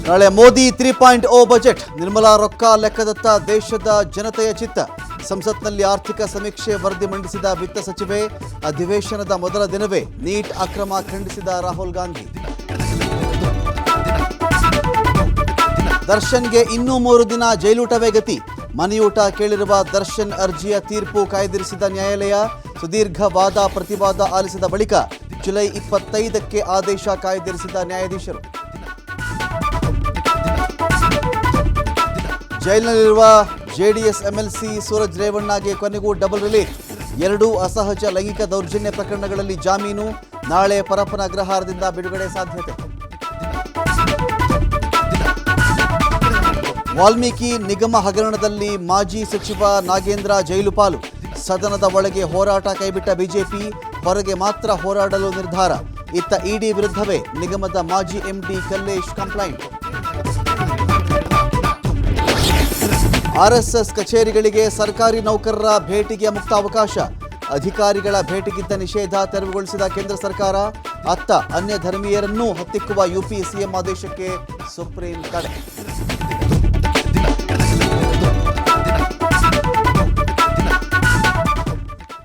ನಾಳೆ ಮೋದಿ 3.0 ಬಜೆಟ್ ನಿರ್ಮಲಾ ರೊಕ್ಕ ಲೆಕ್ಕದತ್ತ ದೇಶದ ಜನತೆಯ ಚಿತ್ತ. ಸಂಸತ್ನಲ್ಲಿ ಆರ್ಥಿಕ ಸಮೀಕ್ಷೆ ವರದಿ ಮಂಡಿಸಿದ ವಿತ್ತ ಸಚಿವೆ. ಅಧಿವೇಶನದ ಮೊದಲ ದಿನವೇ ನೀಟ್ ಅಕ್ರಮ ಖಂಡಿಸಿದ ರಾಹುಲ್ ಗಾಂಧಿ. ದರ್ಶನ್ಗೆ ಇನ್ನೂ 3 ದಿನ ಜೈಲೂಟವೇ ಗತಿ. ಮನೆಯೂಟ ಕೇಳಿರುವ ದರ್ಶನ್ ಅರ್ಜಿಯ ತೀರ್ಪು ಕಾಯ್ದಿರಿಸಿದ ನ್ಯಾಯಾಲಯ. ಸುದೀರ್ಘ ವಾದ ಪ್ರತಿವಾದ ಆಲಿಸಿದ ಬಳಿಕ ಜುಲೈ 25ಕ್ಕೆ ಆದೇಶ ಕಾಯ್ದಿರಿಸಿದ ನ್ಯಾಯಾಧೀಶರು. ಜೈಲಿನಲ್ಲಿರುವ ಜೆಡಿಎಸ್ ಎಂಎಲ್ಸಿ ಸೂರಜ್ ರೇವಣ್ಣಗೆ ಕೊನೆಗೂ ಡಬಲ್ ರಿಲೀಫ್. 2 ಅಸಹಜ ಲೈಂಗಿಕ ದೌರ್ಜನ್ಯ ಪ್ರಕರಣಗಳಲ್ಲಿ ಜಾಮೀನು. ನಾಳೆ ಪರಪ್ಪನ ಅಗ್ರಹಾರದಿಂದ ಬಿಡುಗಡೆ ಸಾಧ್ಯತೆ. ವಾಲ್ಮೀಕಿ ನಿಗಮ ಹಗರಣದಲ್ಲಿ ಮಾಜಿ ಸಚಿವ ನಾಗೇಂದ್ರ ಜೈಲು ಪಾಲು. ಸದನದ ಒಳಗೆ ಹೋರಾಟ ಕೈಬಿಟ್ಟ ಬಿಜೆಪಿ, ಹೊರಗೆ ಮಾತ್ರ ಹೋರಾಡಲು ನಿರ್ಧಾರ. ಇತ್ತ ಇಡಿ ವಿರುದ್ಧವೇ ನಿಗಮದ ಮಾಜಿ ಎಂಡಿ ಕಲ್ಲೇಶ್ ಕಂಪ್ಲೇಂಟ್. ಆರ್ಎಸ್ಎಸ್ ಕಚೇರಿಗಳಿಗೆ ಸರ್ಕಾರಿ ನೌಕರರ ಭೇಟಿಗೆ ಮುಕ್ತ ಅವಕಾಶ. ಅಧಿಕಾರಿಗಳ ಭೇಟಿಗಿದ್ದ ನಿಷೇಧ ತೆರವುಗೊಳಿಸಿದ ಕೇಂದ್ರ ಸರ್ಕಾರ. ಅತ್ತ ಅನ್ಯ ಧರ್ಮೀಯರನ್ನೂ ಹತ್ತಿಕ್ಕುವ ಯುಪಿ ಸಿಎಂ ಆದೇಶಕ್ಕೆ ಸುಪ್ರೀಂ ತಡೆ.